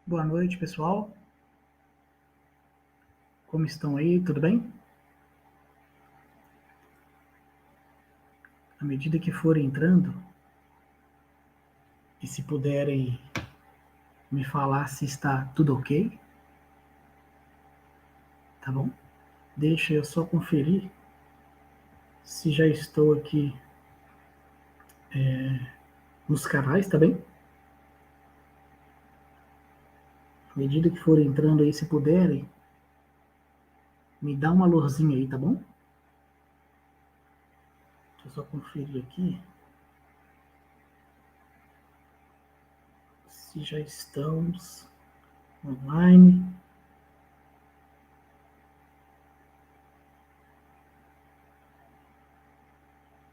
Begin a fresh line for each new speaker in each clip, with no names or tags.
Boa noite, pessoal. Como estão aí? Tudo bem? À medida que forem entrando, e se puderem me falar se está tudo ok, tá bom? Deixa eu só conferir se já estou aqui nos canais, tá bem? À medida que forem entrando aí, se puderem, me dá uma luzinha aí, tá bom? Deixa eu só conferir aqui se já estamos online.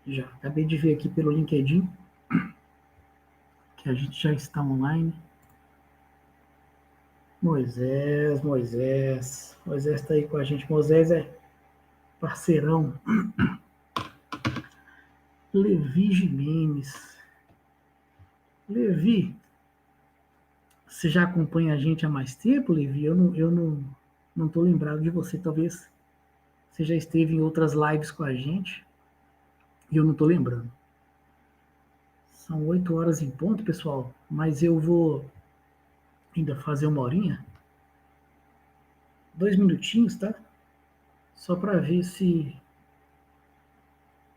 Já acabei de ver aqui pelo LinkedIn que a gente já está online. Moisés está aí com a gente. Moisés é parceirão. Levi Jimenez. Levi, você já acompanha a gente há mais tempo, Levi? Eu não tô lembrado de você. Talvez você já esteve em outras lives com a gente e eu não tô lembrando. São 8 horas em ponto, pessoal, mas eu vou ainda fazer uma horinha. 2 minutinhos, tá? Só para ver se...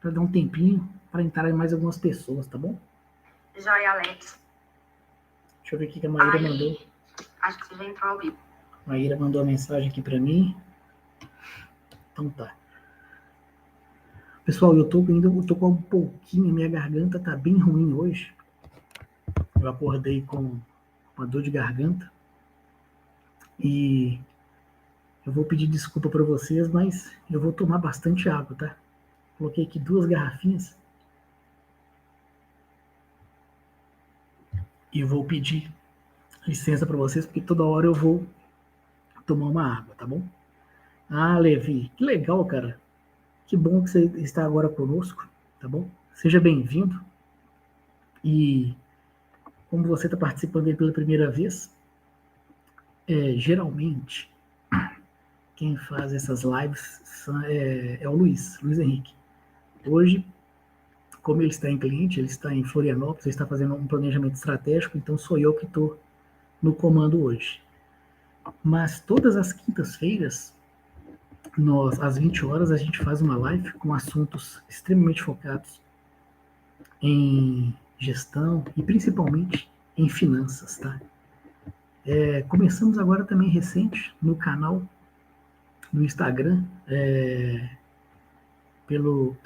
para dar um tempinho para entrar mais algumas pessoas, tá bom?
Joia, Alex.
Deixa eu ver o que a Maíra mandou.
Acho que você já entrou ao vivo.
Maíra mandou uma mensagem aqui para mim. Então tá. Pessoal, eu tô com um pouquinho, minha garganta tá bem ruim hoje. Eu acordei com uma dor de garganta. E eu vou pedir desculpa para vocês, mas eu vou tomar bastante água, tá? Coloquei aqui 2 garrafinhas. E vou pedir licença para vocês, porque toda hora eu vou tomar uma água, tá bom? Ah, Levi, que legal, cara. Que bom que você está agora conosco, tá bom? Seja bem-vindo. E como você está participando aí pela primeira vez, geralmente quem faz essas lives é o Luiz Henrique. Hoje, como ele está em cliente, ele está em Florianópolis, ele está fazendo um planejamento estratégico, então sou eu que estou no comando hoje. Mas todas as quintas-feiras, às 20 horas, a gente faz uma live com assuntos extremamente focados em gestão e principalmente em finanças, tá? Começamos agora também recente no canal no Instagram, pelo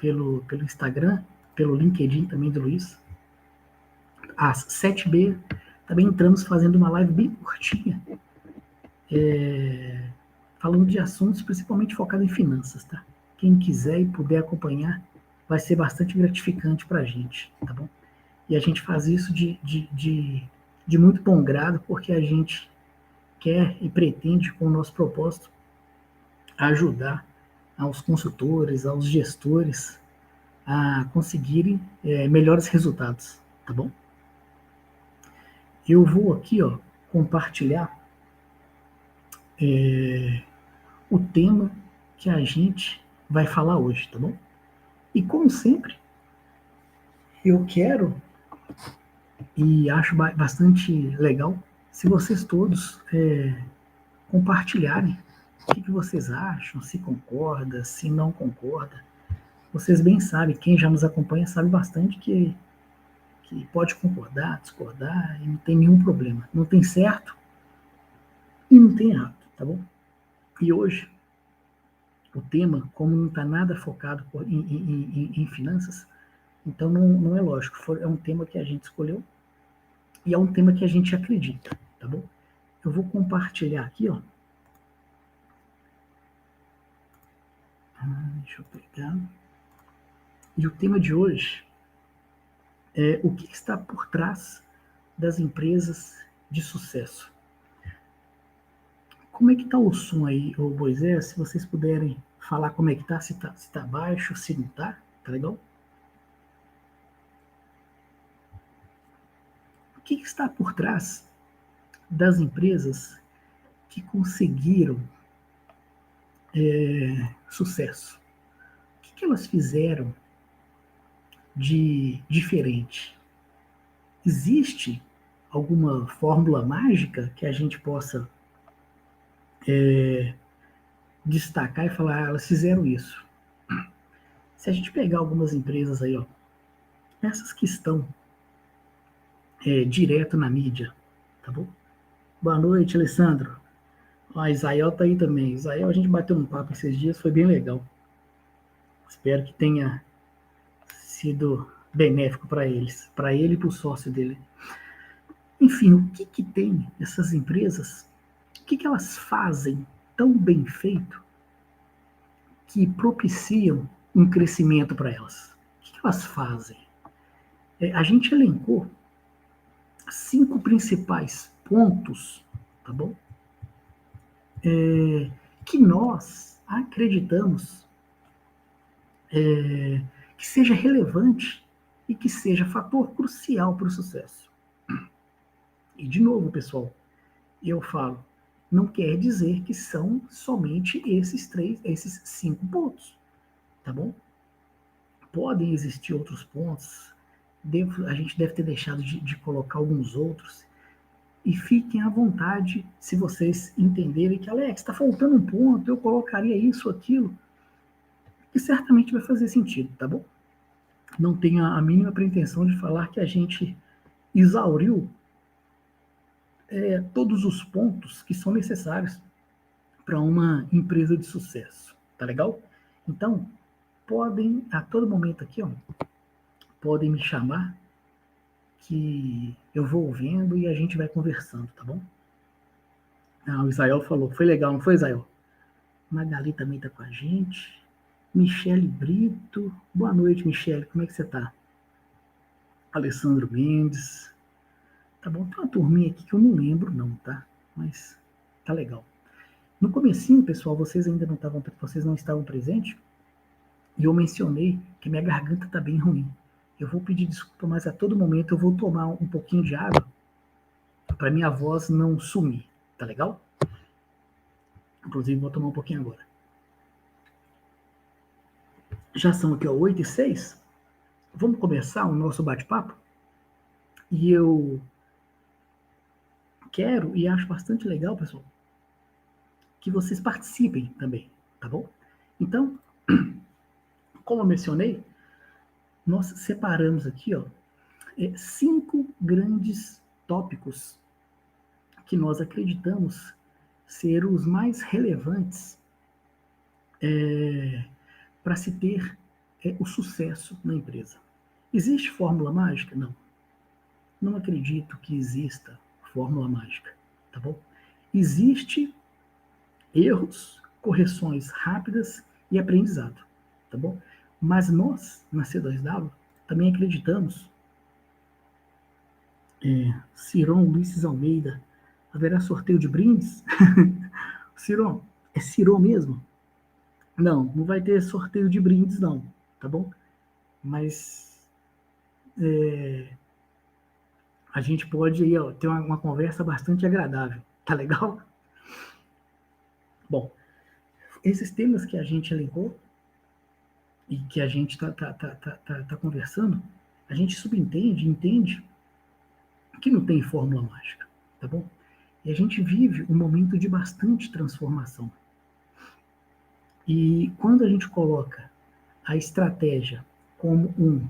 Instagram, pelo LinkedIn também do Luiz. Às 7h também entramos fazendo uma live bem curtinha, falando de assuntos principalmente focados em finanças, tá? Quem quiser e puder acompanhar, vai ser bastante gratificante para a gente, tá bom? E a gente faz isso de muito bom grado, porque a gente quer e pretende, com o nosso propósito, ajudar aos consultores, aos gestores a conseguirem melhores resultados, tá bom? Eu vou aqui, ó, compartilhar o tema que a gente vai falar hoje, tá bom? E como sempre, eu quero e acho bastante legal se vocês todos compartilharem o que vocês acham, se concorda, se não concorda. Vocês bem sabem, quem já nos acompanha sabe bastante que pode concordar, discordar, e não tem nenhum problema. Não tem certo e não tem errado, tá bom? E hoje, o tema, como não está nada focado em finanças, então não é lógico. É um tema que a gente escolheu e é um tema que a gente acredita, tá bom? Eu vou compartilhar aqui, ó. Deixa eu pegar. E o tema de hoje é o que está por trás das empresas de sucesso. Como é que tá o som aí, ô Moisés? Se vocês puderem falar como é que tá, se tá baixo, se não tá legal? O que está por trás das empresas que conseguiram sucesso. O que elas fizeram de diferente? Existe alguma fórmula mágica que a gente possa destacar e falar, elas fizeram isso? Se a gente pegar algumas empresas aí, ó, essas que estão direto na mídia, tá bom? Boa noite, Alessandro. A Isael tá aí também. Isael, a gente bateu um papo esses dias, foi bem legal. Espero que tenha sido benéfico para eles, para ele e para o sócio dele. Enfim, o que tem essas empresas, o que elas fazem tão bem feito que propiciam um crescimento para elas? O que elas fazem? A gente elencou 5 principais pontos, tá bom? Que nós acreditamos que seja relevante e que seja fator crucial para o sucesso. E, de novo, pessoal, eu falo, não quer dizer que são somente esses 5 pontos, tá bom? Podem existir outros pontos, a gente deve ter deixado de colocar alguns outros, e fiquem à vontade se vocês entenderem que, Alex, está faltando um ponto, eu colocaria isso, aquilo, que certamente vai fazer sentido, tá bom? Não tenho a mínima pretensão de falar que a gente exauriu todos os pontos que são necessários para uma empresa de sucesso, tá legal? Então, podem, a todo momento aqui, ó, podem me chamar, que eu vou ouvindo e a gente vai conversando, tá bom? O Israel falou, foi legal, não foi, Israel? Magali também tá com a gente. Michele Brito, boa noite, Michele, como é que você tá? Alessandro Mendes, tá bom? Tem uma turminha aqui que eu não lembro não, tá? Mas tá legal. No comecinho, pessoal, vocês não estavam presentes, e eu mencionei que minha garganta tá bem ruim. Eu vou pedir desculpa, mas a todo momento eu vou tomar um pouquinho de água para minha voz não sumir, tá legal? Inclusive, vou tomar um pouquinho agora. Já são aqui, ó, 8h06. Vamos começar o nosso bate-papo? E eu quero e acho bastante legal, pessoal, que vocês participem também, tá bom? Então, como eu mencionei, nós separamos aqui, ó, 5 grandes tópicos que nós acreditamos ser os mais relevantes para se ter o sucesso na empresa. Existe fórmula mágica? Não. Não acredito que exista fórmula mágica, tá bom? Existe erros, correções rápidas e aprendizado, tá bom? Mas nós, na C2W, também acreditamos, Ciron Ulisses Almeida, haverá sorteio de brindes? Ciron, é Ciron mesmo? Não, não vai ter sorteio de brindes não, tá bom? Mas a gente pode aí, ó, ter uma conversa bastante agradável, tá legal? Bom, esses temas que a gente elencou e que a gente tá conversando, a gente subentende, entende que não tem fórmula mágica, tá bom? E a gente vive um momento de bastante transformação. E quando a gente coloca a estratégia como um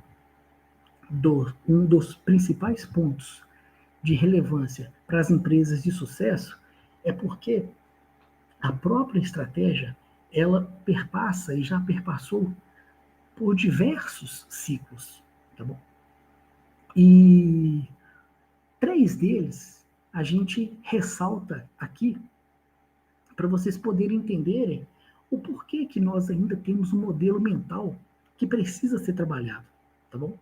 dos principais pontos de relevância para as empresas de sucesso, é porque a própria estratégia, ela perpassa e já perpassou por diversos ciclos, tá bom? E 3 deles a gente ressalta aqui para vocês poderem entenderem o porquê que nós ainda temos um modelo mental que precisa ser trabalhado, tá bom?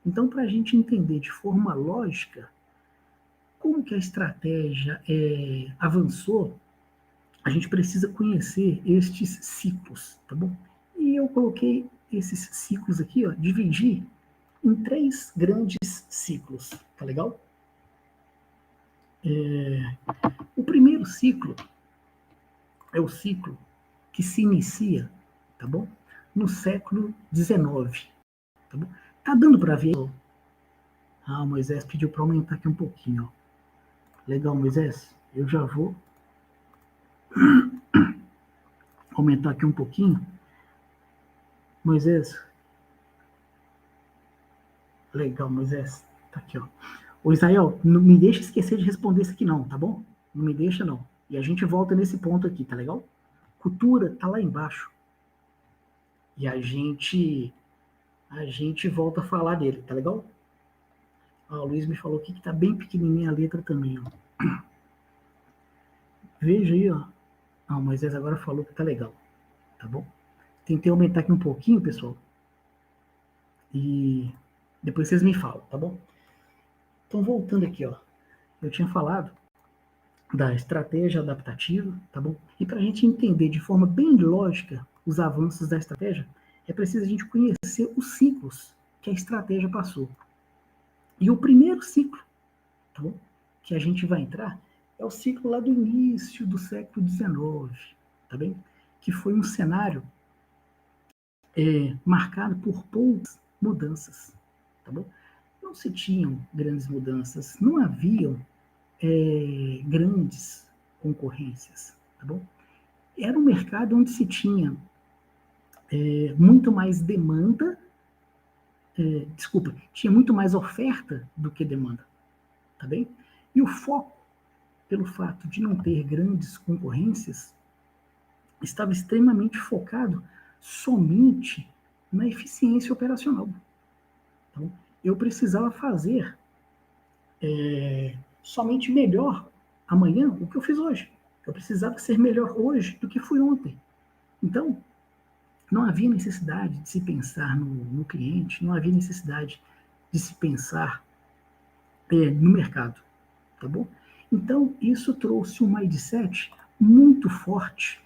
Então, para a gente entender de forma lógica como que a estratégia avançou, a gente precisa conhecer estes ciclos, tá bom? E eu coloquei esses ciclos aqui, ó, dividi em 3 grandes ciclos, tá legal? O primeiro ciclo é o ciclo que se inicia, tá bom? No século XIX, tá bom? Tá dando para ver? Ah, o Moisés pediu para aumentar aqui um pouquinho, ó. Legal, Moisés. Eu já vou aumentar aqui um pouquinho. Moisés. Legal, Moisés. Tá aqui, ó. Ô, Israel, não me deixa esquecer de responder isso aqui não, tá bom? Não me deixa não. E a gente volta nesse ponto aqui, tá legal? Cultura tá lá embaixo. E a gente volta a falar dele, tá legal? Ó, o Luiz me falou aqui que tá bem pequenininha a letra também, ó. Veja aí, ó. Ah, o Moisés agora falou que tá legal, tá bom? Tentei aumentar aqui um pouquinho, pessoal. E depois vocês me falam, tá bom? Então, voltando aqui, ó. Eu tinha falado da estratégia adaptativa, tá bom? E para a gente entender de forma bem lógica os avanços da estratégia, é preciso a gente conhecer os ciclos que a estratégia passou. E o primeiro ciclo, tá bom? Que a gente vai entrar é o ciclo lá do início do século XIX, tá bem? Que foi um cenário marcado por poucas mudanças, tá bom? Não se tinham grandes mudanças, não haviam grandes concorrências, tá bom? Era um mercado onde se tinha muito mais demanda, tinha muito mais oferta do que demanda, tá bem? E o foco, pelo fato de não ter grandes concorrências, estava extremamente focado somente na eficiência operacional. Então, eu precisava fazer somente melhor amanhã o que eu fiz hoje. Eu precisava ser melhor hoje do que fui ontem. Então, não havia necessidade de se pensar no cliente, não havia necessidade de se pensar no mercado, tá bom? Então, isso trouxe um mindset muito forte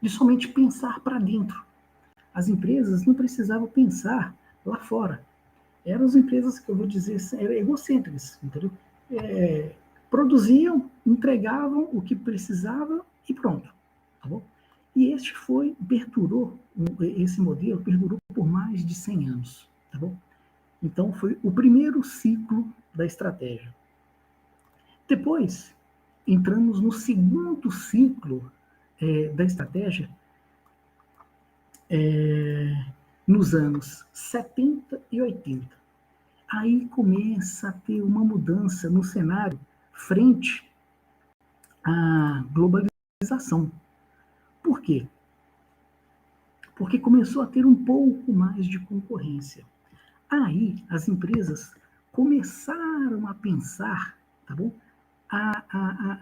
de somente pensar para dentro. As empresas não precisavam pensar lá fora. Eram as empresas que eu vou dizer egocêntricas, entendeu? Produziam, entregavam o que precisavam e pronto, tá bom? E esse modelo perdurou por mais de 100 anos, tá bom? Então, foi o primeiro ciclo da estratégia. Depois, entramos no segundo ciclo da estratégia, nos anos 70 e 80. Aí começa a ter uma mudança no cenário frente à globalização. Por quê? Porque começou a ter um pouco mais de concorrência. Aí as empresas começaram a pensar, tá bom?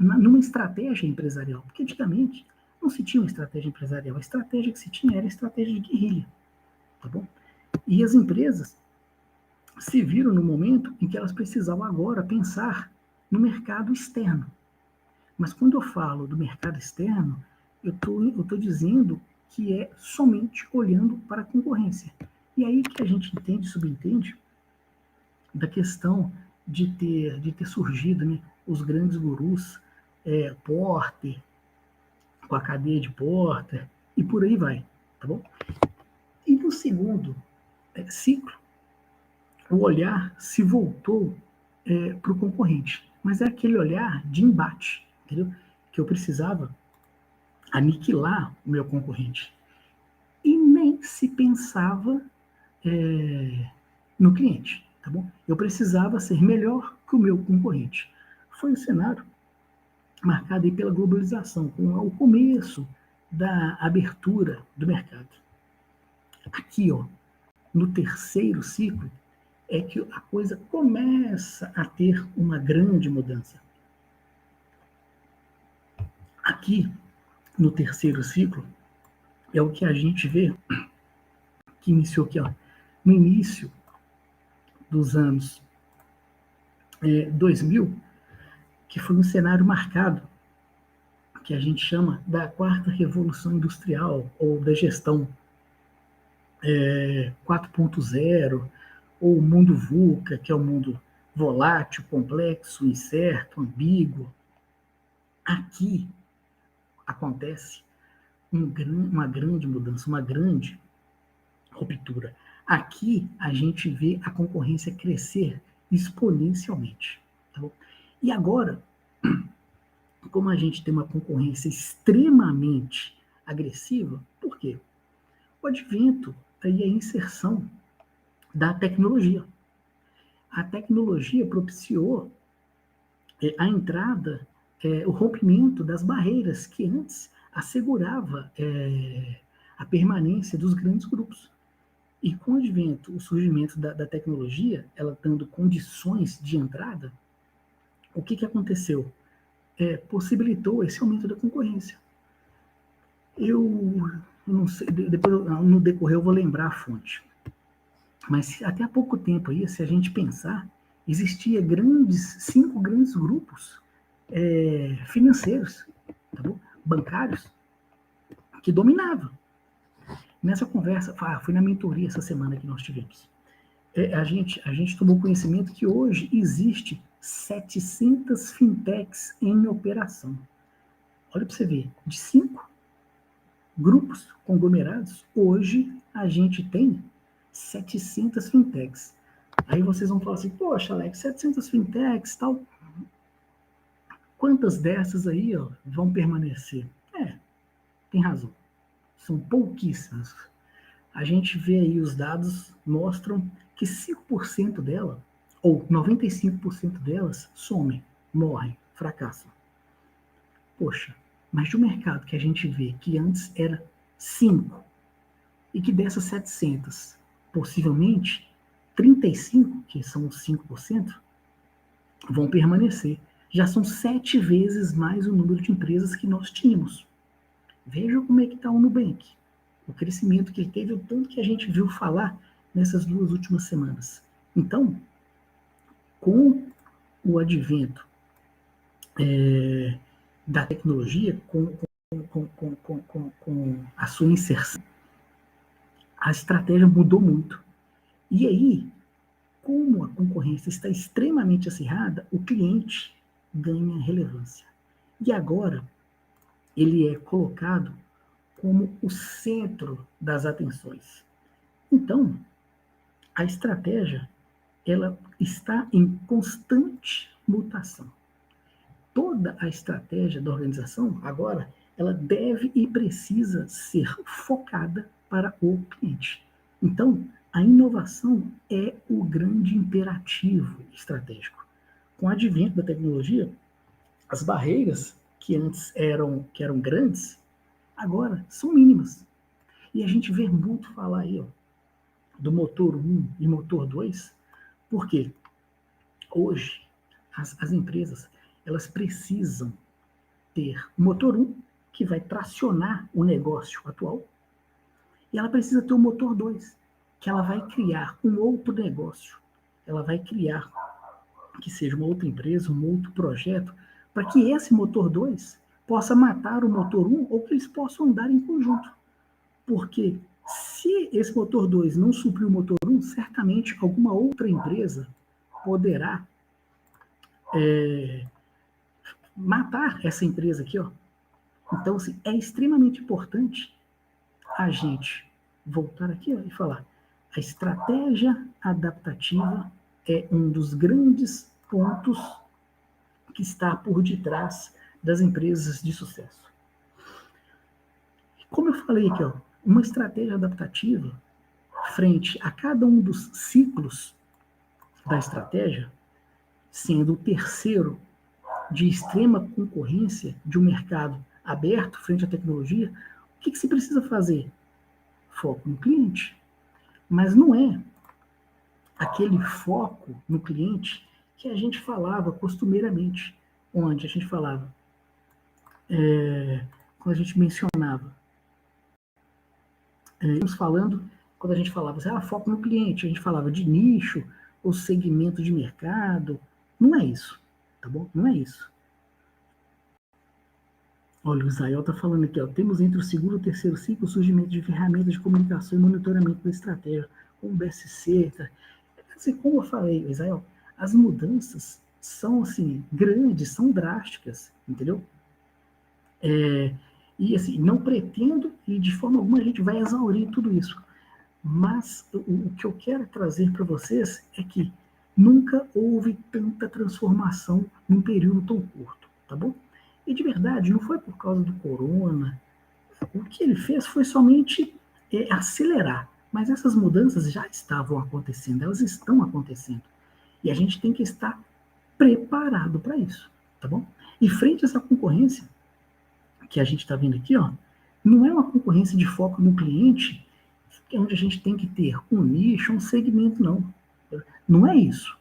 Numa estratégia empresarial. Porque antigamente não se tinha uma estratégia empresarial. A estratégia que se tinha era a estratégia de guerrilha, tá bom? E as empresas se viram no momento em que elas precisavam agora pensar no mercado externo. Mas quando eu falo do mercado externo, eu tô dizendo que é somente olhando para a concorrência. E aí que a gente entende, subentende, da questão de ter surgido, né, os grandes gurus, Porter, com a cadeia de Porter, e por aí vai, tá bom? E no segundo ciclo, o olhar se voltou para o concorrente, mas é aquele olhar de embate, entendeu? Que eu precisava aniquilar o meu concorrente. E nem se pensava no cliente, tá bom? Eu precisava ser melhor que o meu concorrente. Foi o cenário marcado aí pela globalização, com o começo da abertura do mercado. Aqui, ó, no terceiro ciclo, é que a coisa começa a ter uma grande mudança. Aqui, no terceiro ciclo, é o que a gente vê, que iniciou aqui, ó, no início dos anos 2000, que foi um cenário marcado, que a gente chama da quarta revolução industrial, ou da gestão 4.0, ou o mundo VUCA, que é o mundo volátil, complexo, incerto, ambíguo. Aqui acontece uma grande mudança, uma grande ruptura. Aqui a gente vê a concorrência crescer exponencialmente. Tá bom? E agora, como a gente tem uma concorrência extremamente agressiva, por quê? O advento e a inserção da tecnologia. A tecnologia propiciou a entrada, o rompimento das barreiras que antes assegurava a permanência dos grandes grupos. E com o advento, o surgimento da tecnologia, ela dando condições de entrada, o que aconteceu? Possibilitou esse aumento da concorrência. Eu não sei, depois no decorrer eu vou lembrar a fonte. Mas até há pouco tempo aí, se a gente pensar, existia 5 grandes grupos financeiros, tá bom? Bancários, que dominavam. Nessa conversa, foi na mentoria essa semana que nós tivemos. A gente tomou conhecimento que hoje existe 700 fintechs em operação. Olha para você ver, de 5 grupos conglomerados, hoje a gente tem 700 fintechs. Aí vocês vão falar assim, poxa, Alex, 700 fintechs, tal. Quantas dessas aí vão permanecer? Tem razão. São pouquíssimas. A gente vê aí os dados mostram que 5% dela, ou 95% delas, somem, morrem, fracassam. Poxa, mas de um mercado que a gente vê que antes era 5, e que dessas 700, possivelmente 35, que são os 5%, vão permanecer. Já são 7 vezes mais o número de empresas que nós tínhamos. Veja como é que está o Nubank. O crescimento que ele teve, o tanto que a gente viu falar nessas 2 últimas semanas. Então, com o advento da tecnologia, com a sua inserção, a estratégia mudou muito. E aí, como a concorrência está extremamente acirrada, o cliente ganha relevância. E agora, ele é colocado como o centro das atenções. Então, a estratégia, ela está em constante mutação. Toda a estratégia da organização, agora, ela deve e precisa ser focada para o cliente. Então, a inovação é o grande imperativo estratégico. Com o advento da tecnologia, as barreiras que antes eram grandes, agora são mínimas. E a gente vê muito falar aí do motor 1 e motor 2, porque hoje as empresas elas precisam ter o motor 1, que vai tracionar o negócio atual, e ela precisa ter o motor 2, que ela vai criar um outro negócio, ela vai criar que seja uma outra empresa, um outro projeto, para que esse motor 2 possa matar o motor 1 ou que eles possam andar em conjunto. Porque se esse motor 2 não suprir o motor 1, certamente alguma outra empresa poderá matar essa empresa aqui. Então, assim, é extremamente importante a gente voltar aqui e falar: a estratégia adaptativa é um dos grandes pontos que está por detrás das empresas de sucesso. Como eu falei aqui, uma estratégia adaptativa frente a cada um dos ciclos da estratégia, sendo o terceiro de extrema concorrência de um mercado aberto frente à tecnologia, o que se precisa fazer? Foco no cliente. Mas não é aquele foco no cliente que a gente falava costumeiramente, onde a gente falava, quando a gente mencionava, estamos falando, quando a gente falava assim, foco no cliente, a gente falava de nicho ou segmento de mercado. Não é isso, tá bom? Não é isso. Olha, o Israel está falando aqui, temos entre o segundo e o terceiro ciclo o surgimento de ferramentas de comunicação e monitoramento da estratégia, como o BSC. Assim, como eu falei, Israel, as mudanças são, assim, grandes, são drásticas, entendeu? E, assim, não pretendo, e de forma alguma a gente vai exaurir tudo isso. Mas o que eu quero trazer para vocês é que nunca houve tanta transformação num período tão curto, tá bom? E de verdade, não foi por causa do corona. O que ele fez foi somente acelerar. Mas essas mudanças já estavam acontecendo, elas estão acontecendo. E a gente tem que estar preparado para isso, tá bom? E frente a essa concorrência que a gente está vendo aqui, ó, não é uma concorrência de foco no cliente, onde a gente tem que ter um nicho, um segmento, não. Não é isso.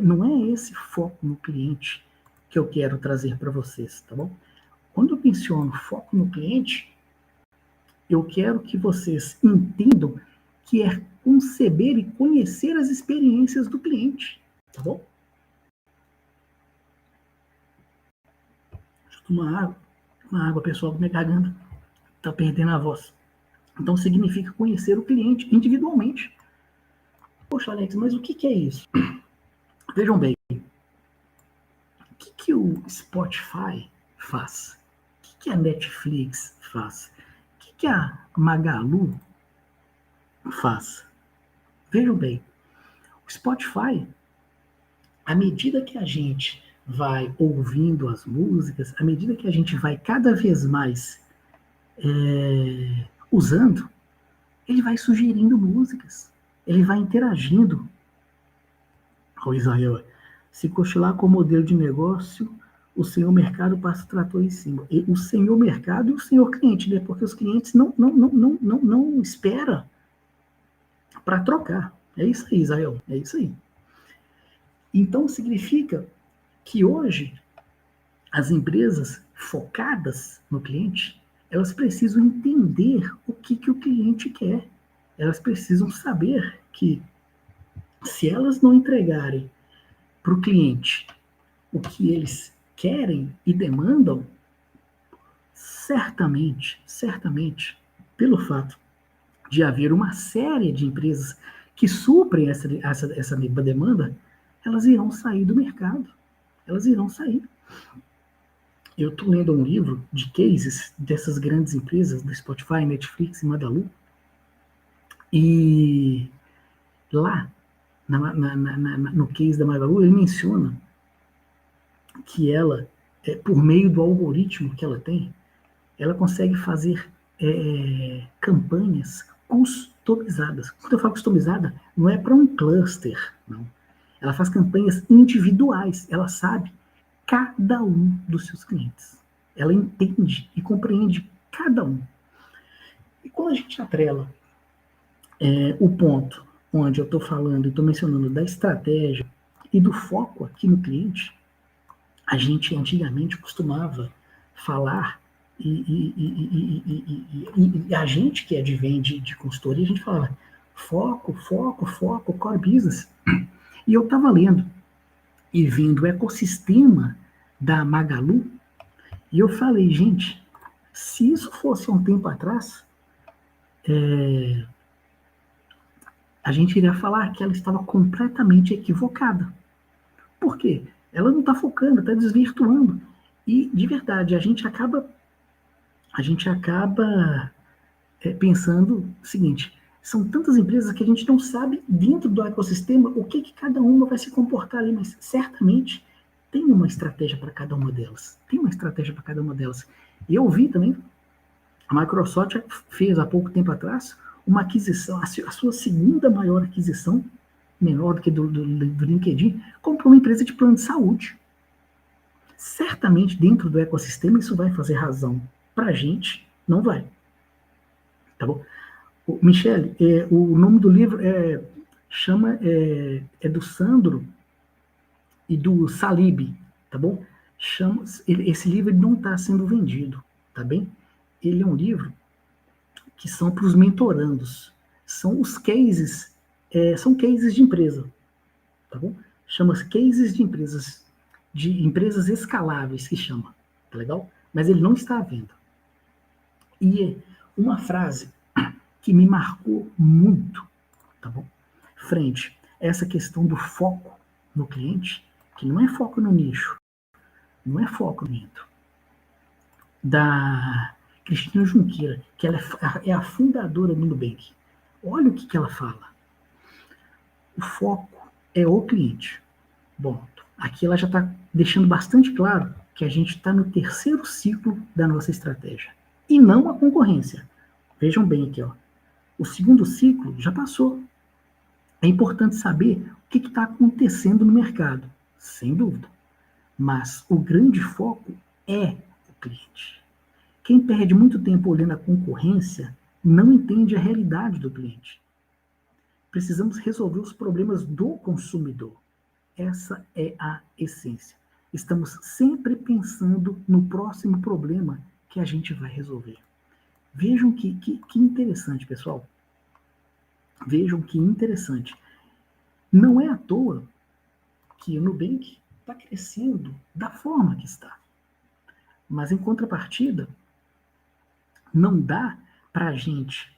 Não é esse foco no cliente que eu quero trazer para vocês, tá bom? Quando eu menciono foco no cliente, eu quero que vocês entendam que é conceber e conhecer as experiências do cliente, tá bom? Deixa eu tomar uma água, pessoal, minha garganta está perdendo a voz. Então, significa conhecer o cliente individualmente. Poxa, Alex, mas o que é isso? Vejam bem, o que o Spotify faz? O que a Netflix faz? O que a Magalu faz? Vejam bem, o Spotify, à medida que a gente vai ouvindo as músicas, à medida que a gente vai cada vez mais usando, ele vai sugerindo músicas, ele vai interagindo. O Israel, se cochilar com o modelo de negócio, o senhor mercado passa o trator em cima. E o senhor mercado e o senhor cliente, né? Porque os clientes não esperam para trocar. É isso aí, Israel, é isso aí. Então, significa que hoje as empresas focadas no cliente, elas precisam entender o que o cliente quer. Elas precisam saber que se elas não entregarem para o cliente o que eles querem e demandam, certamente, pelo fato de haver uma série de empresas que suprem essa demanda, elas irão sair do mercado. Elas irão sair. Eu estou lendo um livro de cases dessas grandes empresas, do Spotify, Netflix e Magalu, e lá, no case da Magalu, ele menciona que ela, por meio do algoritmo que ela tem, ela consegue fazer campanhas customizadas. Quando eu falo customizada, não é para um cluster, não. Ela faz campanhas individuais. Ela sabe cada um dos seus clientes. Ela entende e compreende cada um. E quando a gente atrela o ponto onde eu estou falando e estou mencionando da estratégia e do foco aqui no cliente, a gente antigamente costumava falar, e a gente que advém de consultoria, a gente falava foco, core business. E eu estava lendo e vendo o ecossistema da Magalu, e eu falei, gente, se isso fosse um tempo atrás, a gente iria falar que ela estava completamente equivocada. Por quê? Ela não está focando, está desvirtuando. E, de verdade, a gente acaba pensando o seguinte, são tantas empresas que a gente não sabe, dentro do ecossistema, o que cada uma vai se comportar ali, mas certamente tem uma estratégia para cada uma delas. E eu vi também, a Microsoft fez há pouco tempo atrás uma aquisição, a sua segunda maior aquisição, menor do que do LinkedIn, comprou uma empresa de plano de saúde. Certamente, dentro do ecossistema, isso vai fazer razão. Para a gente, não vai. Tá bom? Michele, o nome do livro é do Sandro e do Salib, tá bom? Esse livro não está sendo vendido, tá bem? Ele é um livro que são para os mentorandos. São os cases, são cases de empresa, tá bom? Chama-se cases de empresas escaláveis, que chama, tá legal? Mas ele não está à venda. E uma frase que me marcou muito, tá bom? Frente a essa questão do foco no cliente, que não é foco no nicho, não é foco dentro, da Cristina Junqueira, que ela é a fundadora do Nubank. Olha o que ela fala. O foco é o cliente. Bom, aqui ela já está deixando bastante claro que a gente está no terceiro ciclo da nossa estratégia. E não a concorrência. Vejam bem aqui, ó. O segundo ciclo já passou. É importante saber o que está acontecendo no mercado, sem dúvida. Mas o grande foco é o cliente. Quem perde muito tempo olhando a concorrência não entende a realidade do cliente. Precisamos resolver os problemas do consumidor. Essa é a essência. Estamos sempre pensando no próximo problema que a gente vai resolver. Vejam que interessante, pessoal. Vejam que interessante. Não é à toa que o Nubank está crescendo da forma que está. Mas, em contrapartida, não dá para a gente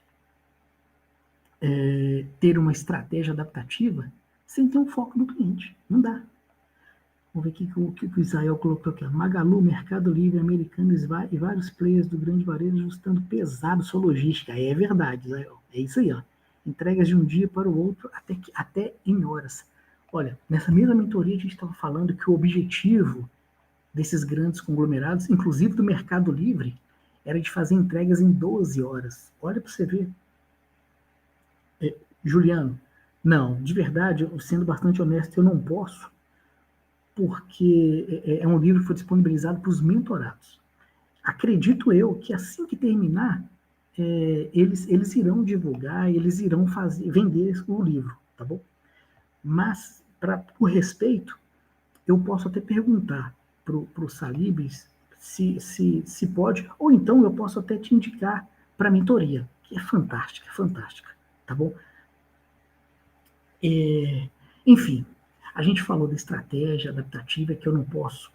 ter uma estratégia adaptativa sem ter um foco no cliente. Não dá. Vamos ver o que o Israel colocou aqui. Magalu, Mercado Livre, Americanos e vários players do grande varejo ajustando pesado sua logística. É verdade, Israel. É isso aí, ó. Entregas de um dia para o outro até em horas. Olha, nessa mesma mentoria a gente estava falando que o objetivo desses grandes conglomerados, inclusive do Mercado Livre, era de fazer entregas em 12 horas. Olha para você ver. Juliano, não, de verdade, sendo bastante honesto, eu não posso, porque é um livro que foi disponibilizado para os mentorados. Acredito eu que assim que terminar, eles irão divulgar, eles irão vender o livro, tá bom? Mas, por respeito, eu posso até perguntar para o Salibres se pode, ou então eu posso até te indicar para a mentoria, que é fantástica, tá bom? Enfim, a gente falou da estratégia adaptativa, que eu não posso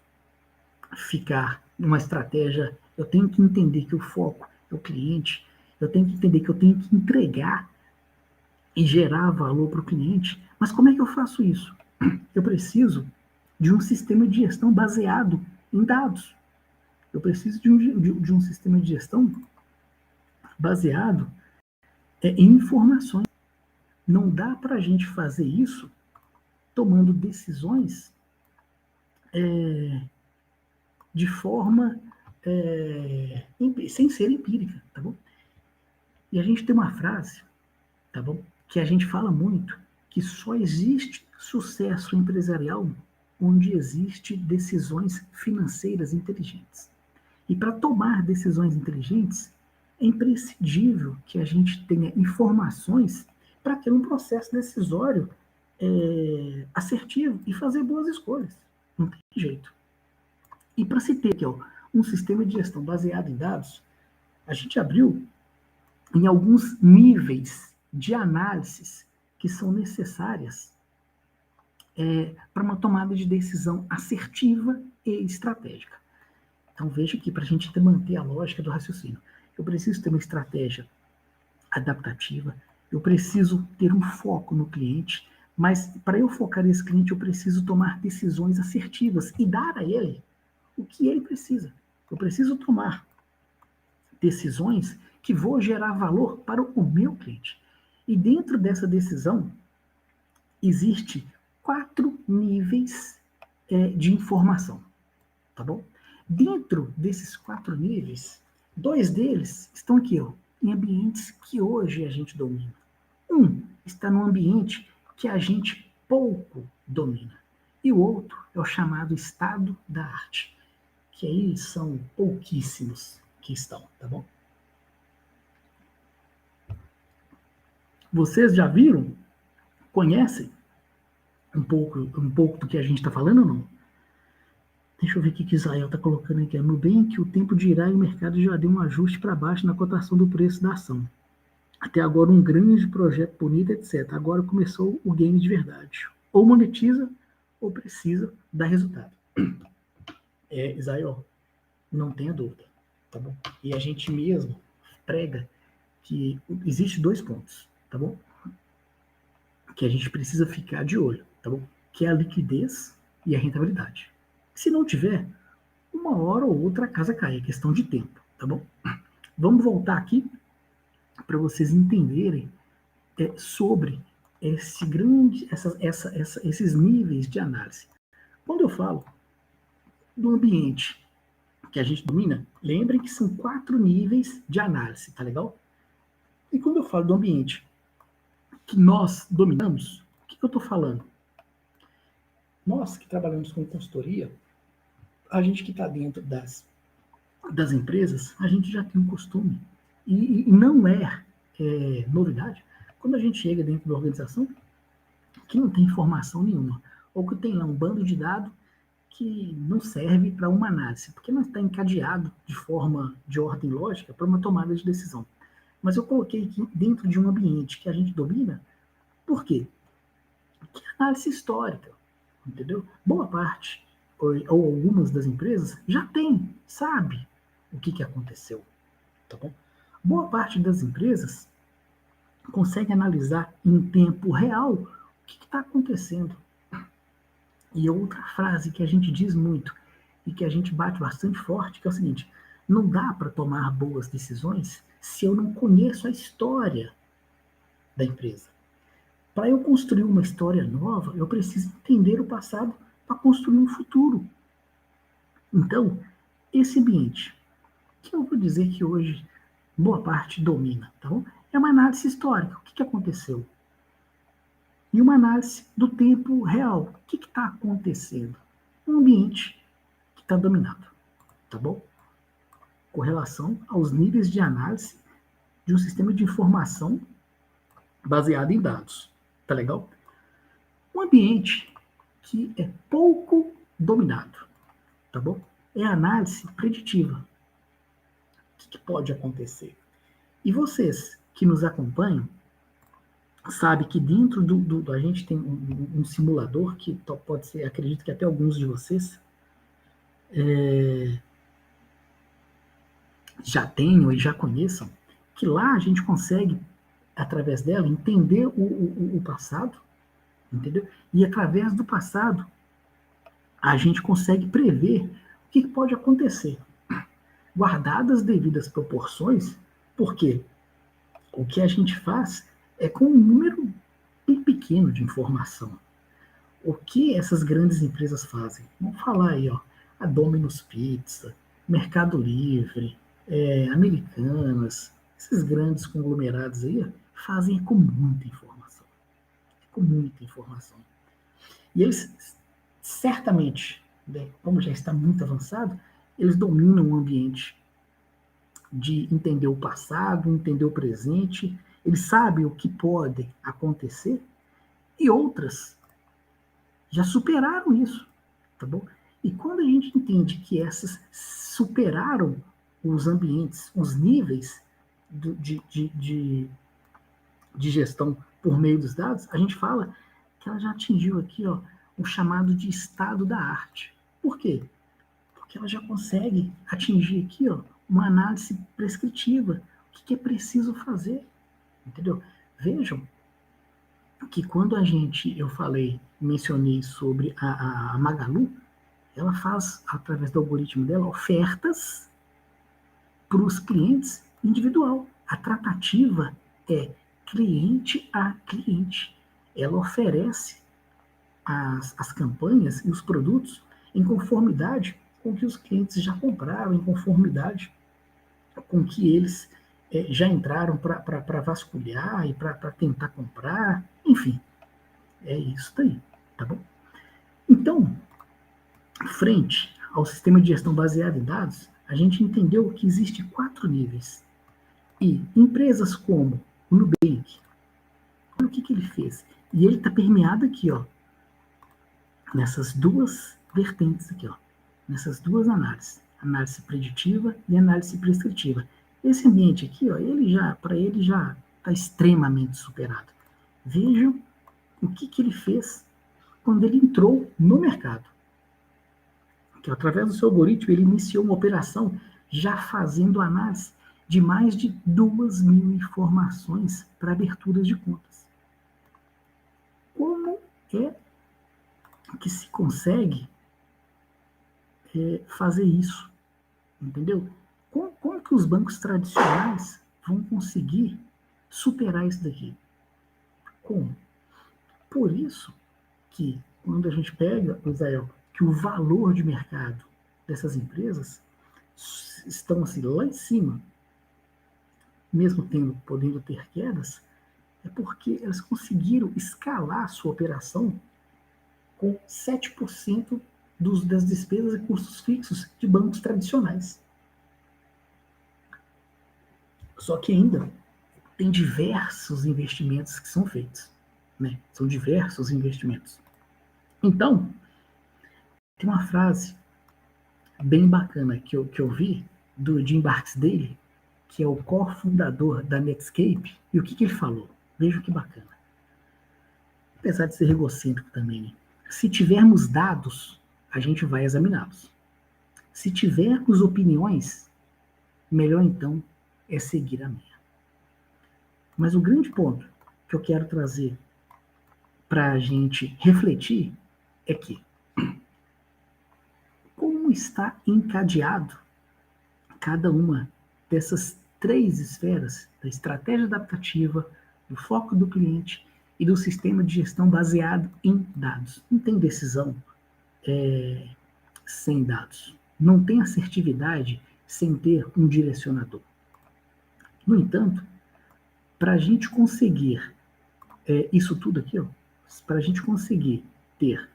ficar numa estratégia, eu tenho que entender que o foco é o cliente, eu tenho que entender que eu tenho que entregar e gerar valor para o cliente, mas como é que eu faço isso? Eu preciso de um sistema de gestão baseado em dados. Eu preciso de um sistema de gestão baseado em informações. Não dá para a gente fazer isso tomando decisões de forma sem ser empírica, tá bom? E a gente tem uma frase, tá bom? Que a gente fala muito, que só existe sucesso empresarial onde existe decisões financeiras inteligentes. E para tomar decisões inteligentes, é imprescindível que a gente tenha informações para ter um processo decisório assertivo e fazer boas escolhas. Não tem jeito. E para se ter um sistema de gestão baseado em dados, a gente abriu em alguns níveis de análises que são necessárias para uma tomada de decisão assertiva e estratégica. Então veja aqui, para a gente manter a lógica do raciocínio. Eu preciso ter uma estratégia adaptativa, eu preciso ter um foco no cliente, mas para eu focar nesse cliente, eu preciso tomar decisões assertivas e dar a ele o que ele precisa. Eu preciso tomar decisões que vão gerar valor para o meu cliente. E dentro dessa decisão, existe 4 níveis de informação, tá bom? Dentro desses 4 níveis, 2 deles estão aqui, ó, em ambientes que hoje a gente domina. Um está no ambiente que a gente pouco domina. E o outro é o chamado estado da arte, que aí são pouquíssimos que estão, tá bom? Vocês já viram? Conhecem um pouco do que a gente está falando ou não? Deixa eu ver o que Israel está colocando aqui. Nubank, o tempo dirá e o mercado já deu um ajuste para baixo na cotação do preço da ação. Até agora um grande projeto bonito, etc. Agora começou o game de verdade. Ou monetiza, ou precisa dar resultado. Israel, não tenha dúvida, tá bom? E a gente mesmo prega que existe 2 pontos, tá bom? Que a gente precisa ficar de olho, tá bom? que é a liquidez e a rentabilidade. Se não tiver, uma hora ou outra a casa cai, é questão de tempo, tá bom? Vamos voltar aqui para vocês entenderem sobre esses níveis de análise. Quando eu falo do ambiente que a gente domina, lembrem que são 4 níveis de análise, tá legal? E quando eu falo do ambiente que nós dominamos, o que eu estou falando? Nós que trabalhamos com consultoria, a gente que está dentro das empresas, a gente já tem um costume. E não é novidade. Quando a gente chega dentro da organização, que não tem informação nenhuma, ou que tem lá um bando de dados que não serve para uma análise, porque não está encadeado de forma de ordem lógica para uma tomada de decisão. Mas eu coloquei aqui dentro de um ambiente que a gente domina, por quê? Que é análise histórica, entendeu? Boa parte, ou algumas das empresas, já tem, sabe o que aconteceu, tá bom? Boa parte das empresas consegue analisar em tempo real o que está acontecendo. E outra frase que a gente diz muito e que a gente bate bastante forte, que é o seguinte: não dá para tomar boas decisões se eu não conheço a história da empresa. Para eu construir uma história nova, eu preciso entender o passado para construir um futuro. Então, esse ambiente, que eu vou dizer que hoje boa parte domina, tá bom? É uma análise histórica. O que aconteceu? E uma análise do tempo real. O que está acontecendo? Um ambiente que está dominado, tá bom? Com relação aos níveis de análise de um sistema de informação baseado em dados. Tá legal? Um ambiente que é pouco dominado, tá bom? É a análise preditiva. O que pode acontecer? E vocês que nos acompanham, sabe que dentro a gente tem um simulador que pode ser, acredito que até alguns de vocês já tenham e já conheçam, que lá a gente consegue, através dela, entender o passado, entendeu? E através do passado, a gente consegue prever o que pode acontecer. Guardadas as devidas proporções, porque o que a gente faz é com um número bem pequeno de informação. O que essas grandes empresas fazem? Vamos falar aí, ó, a Domino's Pizza, Mercado Livre, Americanas, esses grandes conglomerados aí, ó, fazem com muita informação. Com muita informação. E eles, certamente, né, como já está muito avançado, eles dominam o ambiente de entender o passado, entender o presente, eles sabem o que pode acontecer, e outras já superaram isso, tá bom? E quando a gente entende que essas superaram os ambientes, os níveis de gestão por meio dos dados, a gente fala que ela já atingiu aqui, ó, o chamado de estado da arte. Por quê? Porque ela já consegue atingir aqui, ó, uma análise prescritiva. O que é preciso fazer? Entendeu? Vejam que quando eu mencionei sobre a Magalu, ela faz, através do algoritmo dela, ofertas para os clientes individual. A tratativa é cliente a cliente. Ela oferece as campanhas e os produtos em conformidade com o que os clientes já compraram, em conformidade com que eles já entraram para vasculhar e para tentar comprar, enfim, é isso daí, tá bom? Então, frente ao sistema de gestão baseado em dados, a gente entendeu que existe 4 níveis. E empresas como o Nubank, olha o que ele fez. E ele está permeado aqui, ó, nessas duas vertentes aqui, ó, nessas duas análises, análise preditiva e análise prescritiva. Esse ambiente aqui, ó, para ele já está extremamente superado. Vejam o que ele fez quando ele entrou no mercado. Que através do seu algoritmo ele iniciou uma operação já fazendo análise de mais de 2.000 informações para aberturas de contas. Como é que se consegue fazer isso, entendeu? Como que os bancos tradicionais vão conseguir superar isso daqui? Como? Por isso que, quando a gente pega, Israel, que o valor de mercado dessas empresas estão assim, lá em cima, mesmo podendo ter quedas, é porque elas conseguiram escalar a sua operação com 7% das despesas e custos fixos de bancos tradicionais. Só que ainda tem diversos investimentos que são feitos, né? São diversos investimentos. Então, tem uma frase bem bacana que eu vi do Jim Barksdale, que é o cofundador da Netscape, e o que ele falou? Veja que bacana. Apesar de ser egocêntrico também, né? Se tivermos dados, a gente vai examiná-los. Se tivermos opiniões, melhor então é seguir a minha. Mas o grande ponto que eu quero trazer para a gente refletir é que como está encadeado cada uma dessas 3 esferas da estratégia adaptativa, do foco do cliente e do sistema de gestão baseado em dados. Não tem decisão sem dados. Não tem assertividade sem ter um direcionador. No entanto, para a gente conseguir isso tudo aqui, para a gente conseguir ter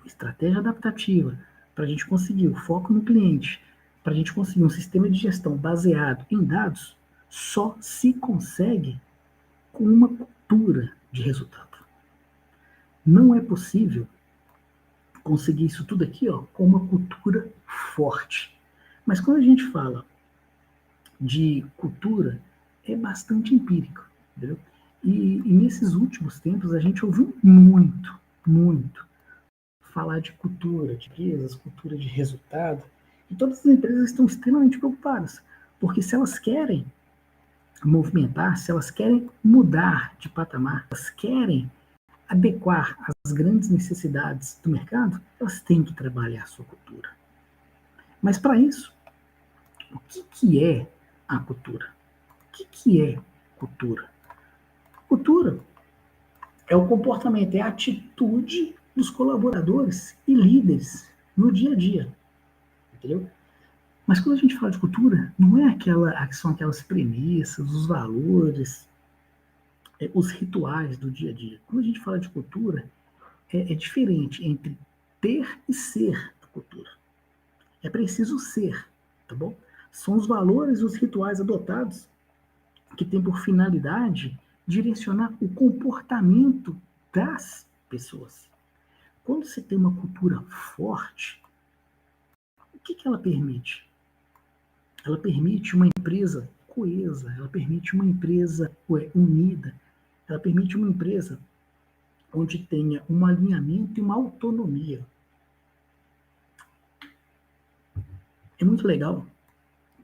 estratégia adaptativa, para a gente conseguir o foco no cliente, para a gente conseguir um sistema de gestão baseado em dados, só se consegue com uma cultura de resultado. Não é possível conseguir isso tudo aqui com uma cultura forte. Mas quando a gente fala de cultura, é bastante empírico, entendeu? E nesses últimos tempos a gente ouviu muito falar de cultura, de empresas, cultura de resultado, e todas as empresas estão extremamente preocupadas, porque se elas querem movimentar, se elas querem mudar de patamar, elas querem adequar às grandes necessidades do mercado, elas têm que trabalhar a sua cultura. Mas para isso, o que é a cultura? O que é cultura? Cultura é o comportamento, é a atitude dos colaboradores e líderes no dia a dia, entendeu? Mas quando a gente fala de cultura, não é são aquelas premissas, os valores, os rituais do dia a dia. Quando a gente fala de cultura, é diferente entre ter e ser a cultura. É preciso ser, tá bom? São os valores e os rituais adotados que têm por finalidade direcionar o comportamento das pessoas. Quando você tem uma cultura forte, o que ela permite? Ela permite uma empresa coesa, ela permite uma empresa unida, ela permite uma empresa onde tenha um alinhamento e uma autonomia. É muito legal,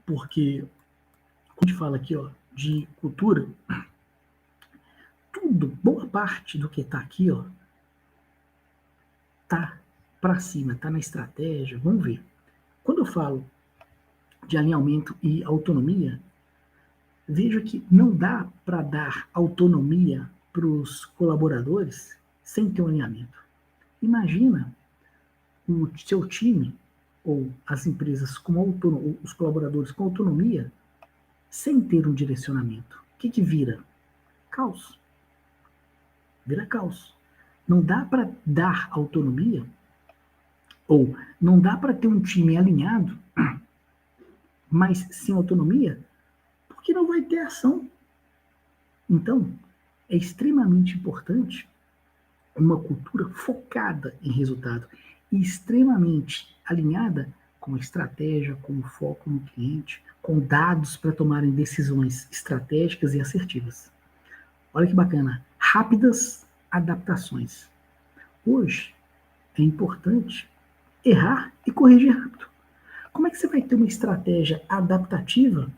porque quando a gente fala aqui de cultura, boa parte do que está aqui, tá para cima, tá na estratégia. Vamos ver. Quando eu falo de alinhamento e autonomia, veja que não dá para dar autonomia para os colaboradores sem ter um alinhamento. Imagina o seu time ou as empresas com os colaboradores com autonomia sem ter um direcionamento. O que vira? Caos. Vira caos. Não dá para dar autonomia, ou não dá para ter um time alinhado, mas sem autonomia, porque não vai ter ação. Então, é extremamente importante uma cultura focada em resultado e extremamente alinhada com a estratégia, com o foco no cliente, com dados para tomarem decisões estratégicas e assertivas. Olha que bacana. Rápidas adaptações. Hoje é importante errar e corrigir rápido. Como é que você vai ter uma estratégia adaptativa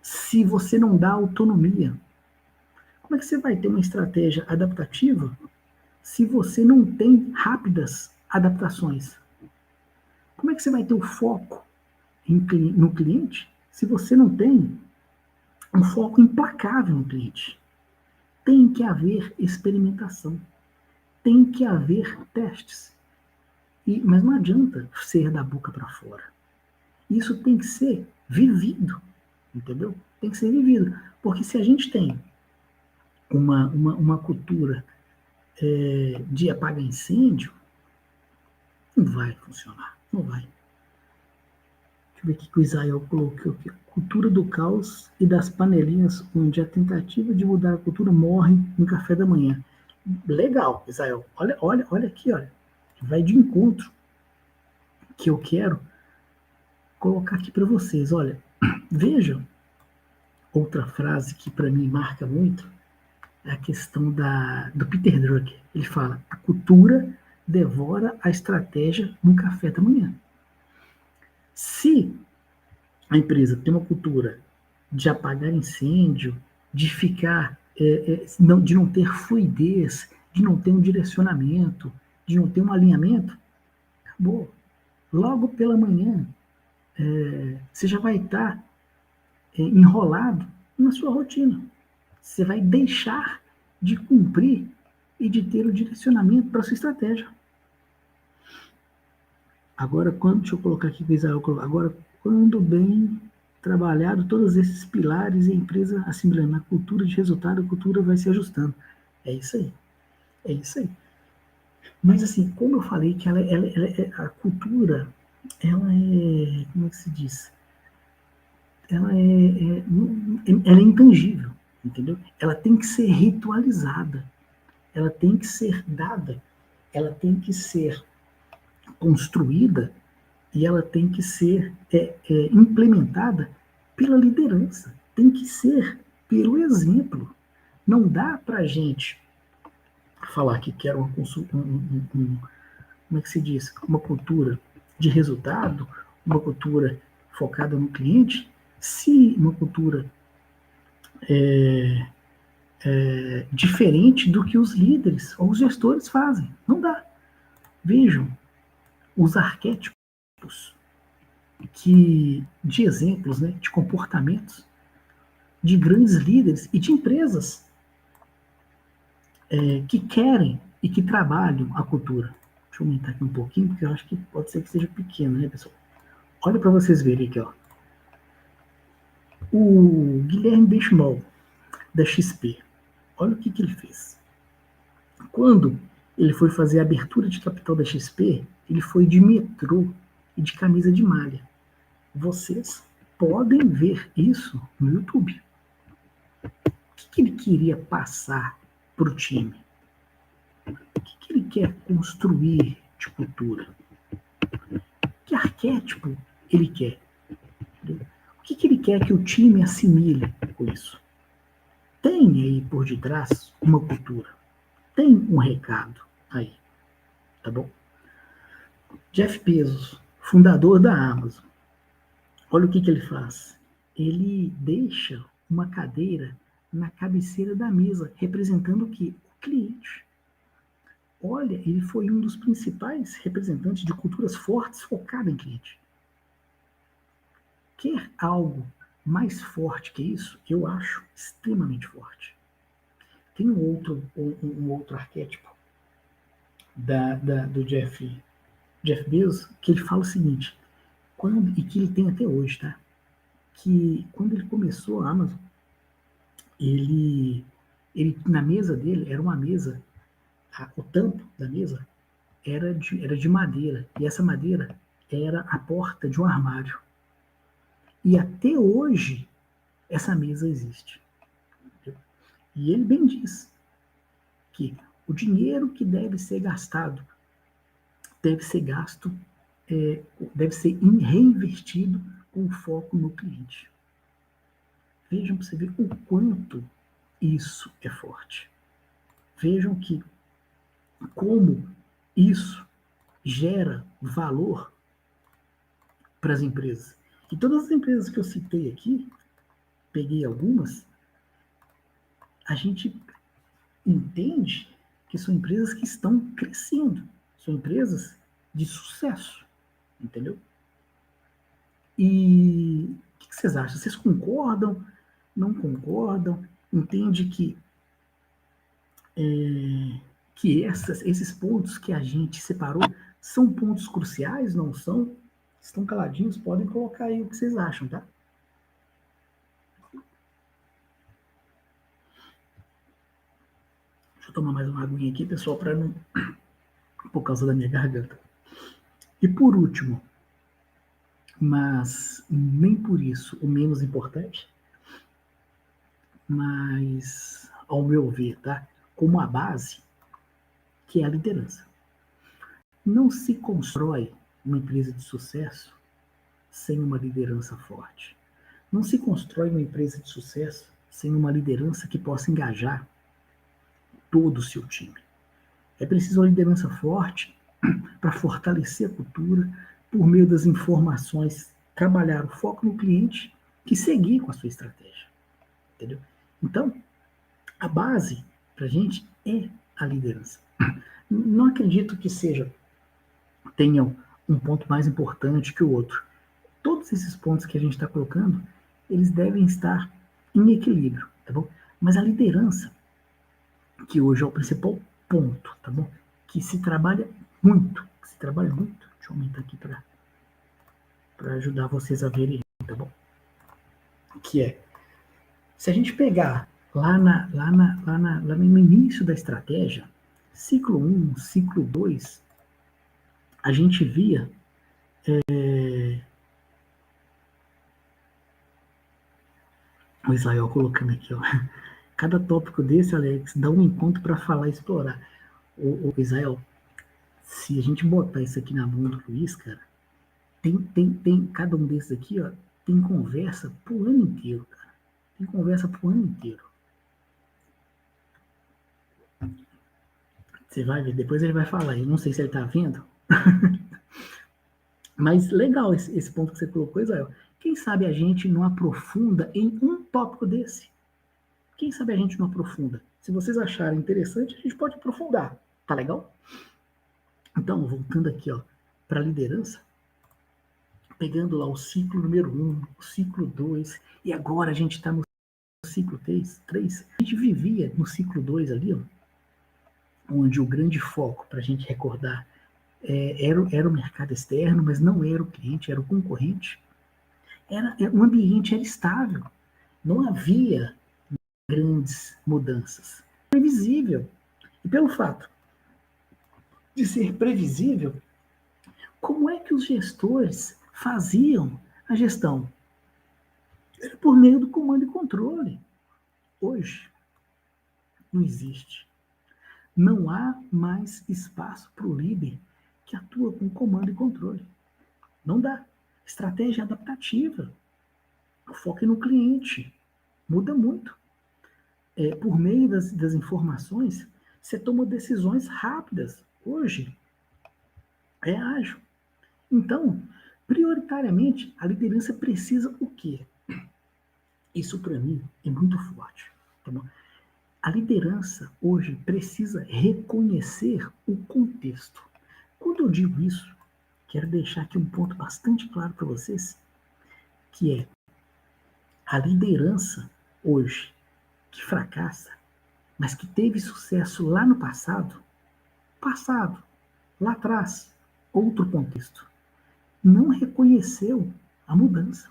se você não dá autonomia? Como é que você vai ter uma estratégia adaptativa se você não tem rápidas adaptações? Como é que você vai ter o foco no cliente se você não tem um foco implacável no cliente? Tem que haver experimentação, tem que haver testes. Mas não adianta ser da boca para fora. Isso tem que ser vivido, entendeu? Tem que ser vivido. Porque se a gente tem uma cultura de apagar incêndio, não vai funcionar, não vai. Deixa eu ver o que o Israel colocou aqui. Cultura do caos e das panelinhas, onde a tentativa de mudar a cultura morre no café da manhã. Legal, Israel. Olha aqui, olha. Vai de encontro que eu quero colocar aqui para vocês. Olha, vejam outra frase que para mim marca muito é a questão do Peter Drucker. Ele fala: a cultura devora a estratégia no café da manhã. Se a empresa tem uma cultura de apagar incêndio, de ficar, de não ter fluidez, de não ter um direcionamento, de não ter um alinhamento, acabou. Logo pela manhã, você já vai estar enrolado na sua rotina. Você vai deixar de cumprir e de ter o direcionamento para a sua estratégia. Agora, deixa eu colocar aqui que o Israel colocou. Agora, quando bem trabalhado todos esses pilares e a empresa assimilando a cultura de resultado, a cultura vai se ajustando. É isso aí. É isso aí. Mas, assim, como eu falei que a cultura, ela é, como é que se diz? Ela é intangível, entendeu? Ela tem que ser ritualizada, ela tem que ser dada, ela tem que ser construída e ela tem que ser implementada pela liderança, tem que ser pelo exemplo. Não dá para a gente falar que quer como é que se diz? Uma cultura de resultado, uma cultura focada no cliente, se uma cultura diferente do que os líderes ou os gestores fazem. Não dá. Vejam os arquétipos de exemplos, né, de comportamentos de grandes líderes e de empresas que querem e que trabalham a cultura. Deixa eu aumentar aqui um pouquinho, porque eu acho que pode ser que seja pequeno, né, pessoal? Olha para vocês verem aqui, ó. O Guilherme Benchimol, da XP, olha o que ele fez. Quando ele foi fazer a abertura de capital da XP, ele foi de metrô e de camisa de malha. Vocês podem ver isso no YouTube. O que ele queria passar para o time? O que ele quer construir de cultura? Que arquétipo ele quer? O que ele quer que o time assimile com isso? Tem aí por detrás uma cultura. Tem um recado aí. Tá bom? Jeff Bezos, fundador da Amazon. Olha o que ele faz. Ele deixa uma cadeira na cabeceira da mesa, representando o quê? O cliente. Olha, ele foi um dos principais representantes de culturas fortes focadas em cliente. Quer algo mais forte que isso? Eu acho extremamente forte. Tem um outro arquétipo do Jeff Bezos que ele fala o seguinte, e que ele tem até hoje, tá? Que quando ele começou a Amazon, ele na mesa dele era uma mesa, o tampo da mesa era de madeira, e essa madeira era a porta de um armário. E até hoje essa mesa existe. E ele bem diz que o dinheiro que deve ser gastado deve ser gasto, deve ser reinvestido com foco no cliente. Vejam para você ver o quanto isso é forte. Vejam que como isso gera valor para as empresas. E todas as empresas que eu citei aqui, peguei algumas, a gente entende que são empresas que estão crescendo, são empresas de sucesso, entendeu? E o que vocês acham? Vocês concordam? Não concordam? Entende que esses pontos que a gente separou são pontos cruciais, não são? Estão caladinhos? Podem colocar aí o que vocês acham, tá? Deixa eu tomar mais uma aguinha aqui, pessoal, para não... por causa da minha garganta. E por último, mas nem por isso o menos importante, mas, ao meu ver, tá? Como a base, que é a liderança. Não se constrói uma empresa de sucesso sem uma liderança forte. Não se constrói uma empresa de sucesso sem uma liderança que possa engajar todo o seu time. É preciso uma liderança forte para fortalecer a cultura, por meio das informações, trabalhar o foco no cliente e seguir com a sua estratégia. Entendeu? Então, a base para a gente é a liderança. Não acredito que tenham um ponto mais importante que o outro. Todos esses pontos que a gente está colocando, eles devem estar em equilíbrio, tá bom? Mas a liderança, que hoje é o principal ponto, tá bom? Que se trabalha muito, deixa eu aumentar aqui para ajudar vocês a verem, tá bom? Que é, se a gente pegar lá no início da estratégia, ciclo 1, ciclo 2, a gente via o Israel colocando aqui, ó. Cada tópico desse, Alex, dá um encontro para falar e explorar. O Israel, se a gente botar isso aqui na mão do Luiz, cara, tem cada um desses aqui, ó, tem conversa pro ano inteiro, cara. Tem conversa pro ano inteiro. Você vai ver, depois ele vai falar. Eu não sei se ele tá vendo. Mas legal esse ponto que você colocou, Israel. Quem sabe a gente não aprofunda em um tópico desse? Quem sabe a gente não aprofunda? Se vocês acharem interessante, a gente pode aprofundar. Tá legal? Então, voltando aqui, ó, para a liderança, pegando lá o ciclo número 1, o ciclo 2, e agora a gente está no ciclo 3. A gente vivia no ciclo 2 ali, ó, onde o grande foco, para a gente recordar, era o mercado externo, mas não era o cliente, era o concorrente. O ambiente era estável, não havia grandes mudanças. Previsível. E pelo fato de ser previsível, como é que os gestores faziam a gestão? Era por meio do comando e controle. Hoje, não existe. Não há mais espaço para o líder que atua com comando e controle. Não dá. Estratégia adaptativa. O foco é no cliente. Muda muito. Por meio das informações, você toma decisões rápidas. Hoje, é ágil. Então, prioritariamente, a liderança precisa o quê? Isso, para mim, é muito forte. Tá bom? A liderança, hoje, precisa reconhecer o contexto. Quando eu digo isso, quero deixar aqui um ponto bastante claro para vocês, que é a liderança, hoje, que fracassa, mas que teve sucesso lá no passado, lá atrás, outro contexto, não reconheceu a mudança.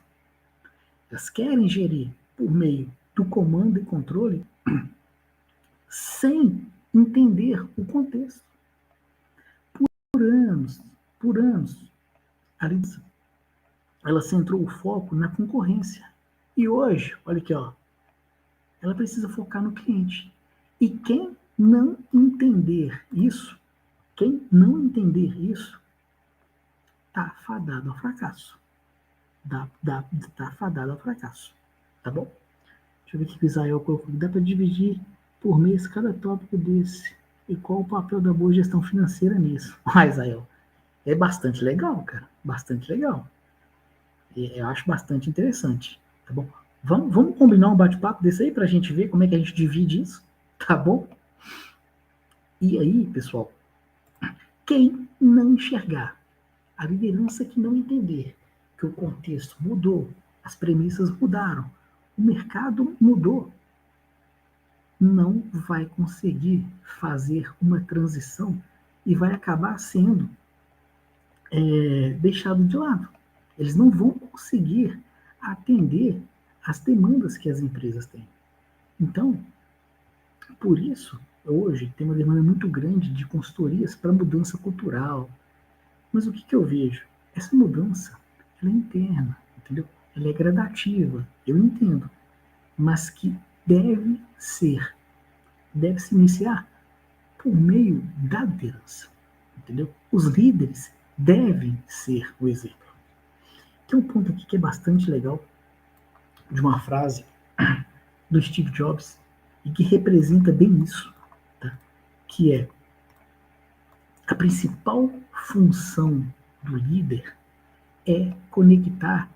Elas querem gerir por meio do comando e controle sem entender o contexto. Por anos, a liderança, ela centrou o foco na concorrência. E hoje, olha aqui, ó, ela precisa focar no cliente. E quem não entender isso, tá fadado ao fracasso. Tá fadado ao fracasso. Tá bom? Deixa eu ver o que o Israel colocou. Dá para dividir por mês cada tópico desse. E qual o papel da boa gestão financeira nisso? Ah, Israel, é bastante legal, cara. Bastante legal. Eu acho bastante interessante. Tá bom? Vamos combinar um bate-papo desse aí pra gente ver como é que a gente divide isso? Tá bom? E aí, pessoal, quem não enxergar, a liderança que não entender que o contexto mudou, as premissas mudaram, o mercado mudou, não vai conseguir fazer uma transição e vai acabar sendo deixado de lado. Eles não vão conseguir atender às demandas que as empresas têm. Então, por isso, hoje tem uma demanda muito grande de consultorias para mudança cultural. Mas o que eu vejo? Essa mudança, ela é interna, entendeu? Ela é gradativa, eu entendo, mas que deve se iniciar por meio da liderança, entendeu? Os líderes devem ser o exemplo. Tem um ponto aqui que é bastante legal, de uma frase do Steve Jobs, e que representa bem isso, tá? Que é: a principal função do líder é conectar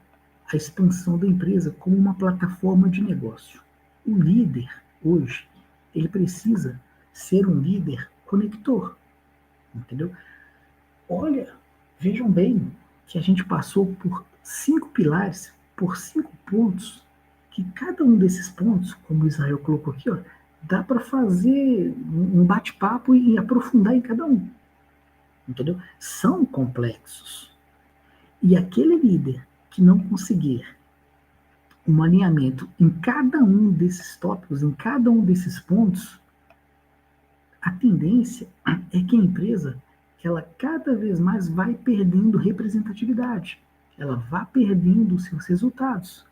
a expansão da empresa como uma plataforma de negócio. O líder, hoje, ele precisa ser um líder conector, entendeu? Olha, vejam bem que a gente passou por 5 pilares, por 5 pontos, que cada um desses pontos, como o Israel colocou aqui, ó, dá para fazer um bate-papo e aprofundar em cada um, entendeu? São complexos. E aquele líder que não conseguir um alinhamento em cada um desses tópicos, em cada um desses pontos, a tendência é que a empresa, ela cada vez mais vai perdendo representatividade, ela vai perdendo os seus resultados.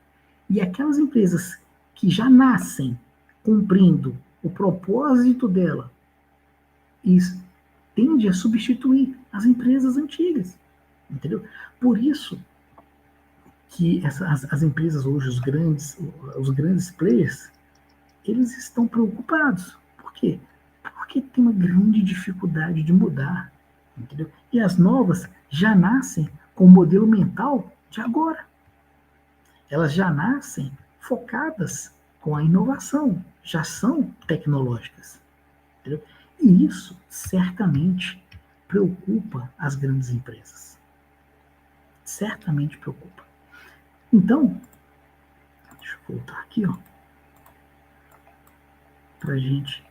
E aquelas empresas que já nascem cumprindo o propósito dela, isso tende a substituir as empresas antigas, entendeu? Por isso que as empresas hoje, os grandes players, eles estão preocupados. Por quê? Porque tem uma grande dificuldade de mudar, entendeu? E as novas já nascem com o modelo mental de agora. Elas já nascem focadas com a inovação, já são tecnológicas, entendeu? E isso certamente preocupa as grandes empresas. Certamente preocupa. Então, deixa eu voltar aqui, ó, para a gente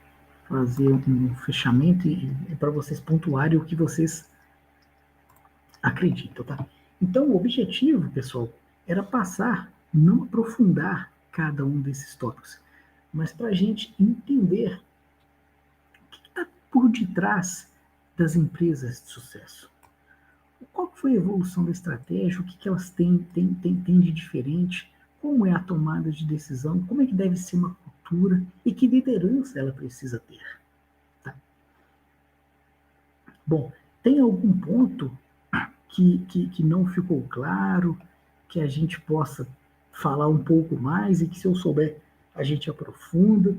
fazer um fechamento e para vocês pontuarem o que vocês acreditam, tá? Então, o objetivo, pessoal, era passar, não aprofundar cada um desses tópicos, mas para a gente entender o que está por detrás das empresas de sucesso. Qual foi a evolução da estratégia, o que elas têm de diferente, como é a tomada de decisão, como é que deve ser uma cultura e que liderança ela precisa ter. Tá? Bom, tem algum ponto que não ficou claro, que a gente possa falar um pouco mais e que, se eu souber, a gente aprofunda?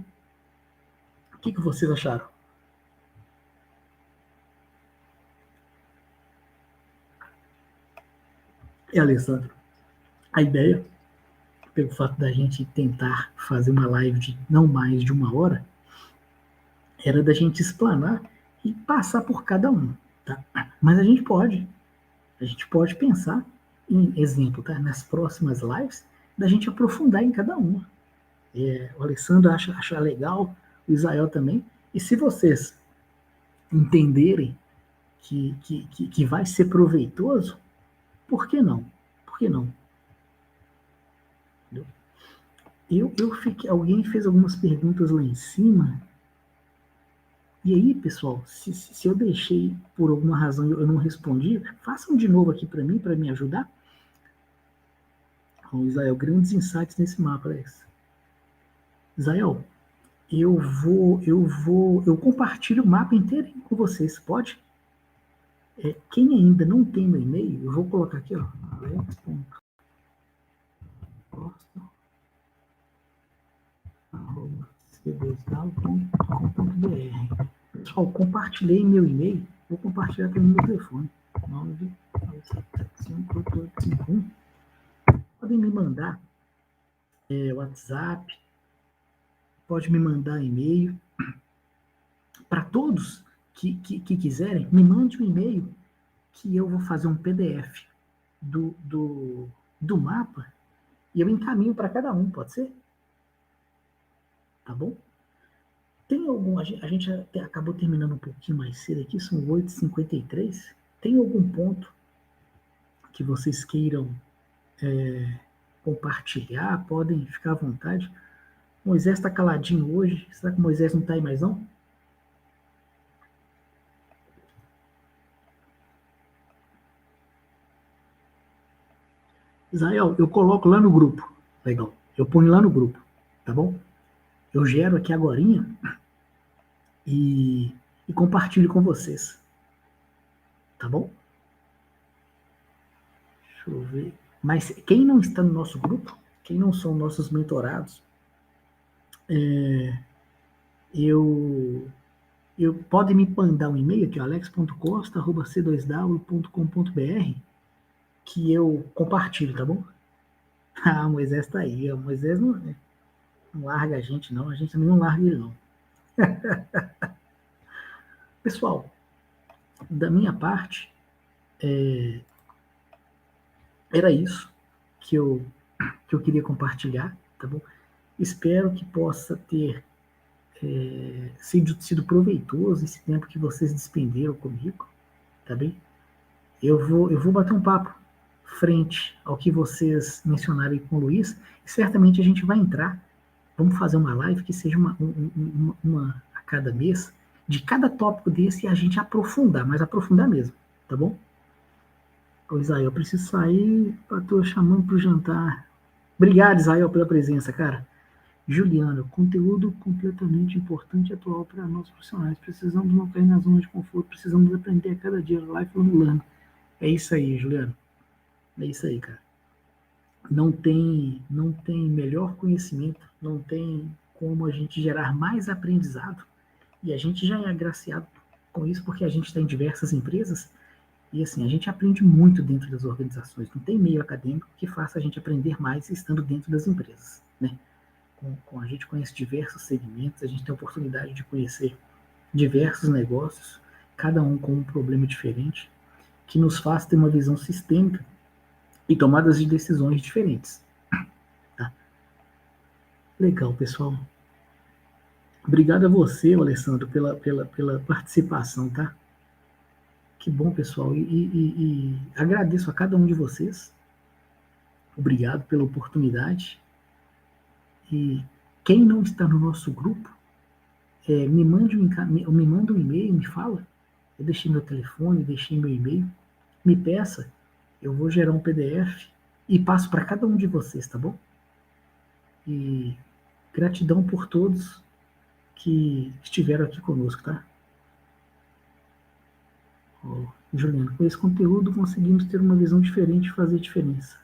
O que vocês acharam? Alessandro, a ideia, pelo fato da gente tentar fazer uma live de não mais de 1 hora, era da gente explanar e passar por cada um, tá? Mas a gente pode pensar em exemplo, tá? Nas próximas lives, da gente aprofundar em cada uma. O Alessandro acha legal, o Israel também, e se vocês entenderem que vai ser proveitoso, por que não? Por que não? Alguém fez algumas perguntas lá em cima. E aí, pessoal, se eu deixei por alguma razão eu não respondi, façam de novo aqui para mim, para me ajudar. Bom, Israel, grandes insights nesse mapa, esse. Israel, eu compartilho o mapa inteiro com vocês, pode? Quem ainda não tem meu e-mail, eu vou colocar aqui, ó, alex.costa@cbsal.com.br. Pessoal, compartilhei meu e-mail, vou compartilhar também meu telefone. 997758851. Podem me mandar WhatsApp, pode me mandar e-mail. Para todos que quiserem, me mande um e-mail que eu vou fazer um PDF do mapa e eu encaminho para cada um, pode ser? Tá bom? Tem algum... A gente acabou terminando um pouquinho mais cedo aqui, são 8h53. Tem algum ponto que vocês queiram compartilhar? Podem ficar à vontade. Moisés está caladinho hoje. Será que o Moisés não está aí mais não? Israel, eu coloco lá no grupo. Legal. Eu ponho lá no grupo, tá bom? Eu gero aqui agorinha e compartilho com vocês. Tá bom? Deixa eu ver. Mas quem não está no nosso grupo, quem não são nossos mentorados, pode me mandar um e-mail aqui, alex.costa@c2w.com.br, que eu compartilho, tá bom? Ah, o Moisés tá aí. O Moisés não larga a gente também não larga ele, não. Pessoal, da minha parte, era isso que eu queria compartilhar, tá bom? Espero que possa ter sido proveitoso esse tempo que vocês despenderam comigo, tá bem? Eu vou bater um papo frente ao que vocês mencionaram aí com o Luiz, e certamente a gente vai entrar, vamos fazer uma live que seja uma a cada mês, de cada tópico desse, e a gente aprofundar, mas aprofundar mesmo, tá bom? Ô, Israel, eu preciso sair, estou chamando para o jantar. Obrigado, Israel, pela presença, cara. Juliana, conteúdo completamente importante e atual para nós profissionais. Precisamos não cair na zona de conforto, precisamos aprender a cada dia, lifelong learning. É isso aí, Juliana. É isso aí, cara. Não tem melhor conhecimento, não tem como a gente gerar mais aprendizado, e a gente já é agraciado com isso porque a gente está em diversas empresas, e assim, a gente aprende muito dentro das organizações. Não tem meio acadêmico que faça a gente aprender mais estando dentro das empresas, né? A gente conhece diversos segmentos, a gente tem a oportunidade de conhecer diversos negócios, cada um com um problema diferente, que nos faz ter uma visão sistêmica e tomadas de decisões diferentes. Tá? Legal, pessoal. Obrigado a você, Alessandro, pela participação, tá? Que bom, pessoal. E agradeço a cada um de vocês. Obrigado pela oportunidade. E quem não está no nosso grupo, me manda um e-mail, me fala. Eu deixei meu telefone, deixei meu e-mail. Me peça, eu vou gerar um PDF e passo para cada um de vocês, tá bom? E gratidão por todos que estiveram aqui conosco, tá? Juliano, com esse conteúdo conseguimos ter uma visão diferente e fazer diferença.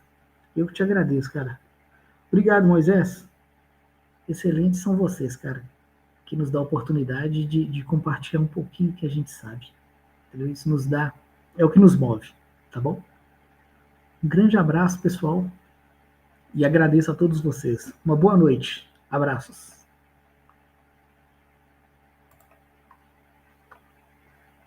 Eu que te agradeço, cara. Obrigado, Moisés. Excelentes são vocês, cara, que nos dá a oportunidade de compartilhar um pouquinho que a gente sabe. Entendeu? Isso nos dá, é o que nos move, tá bom? Um grande abraço, pessoal, e agradeço a todos vocês. Uma boa noite. Abraços.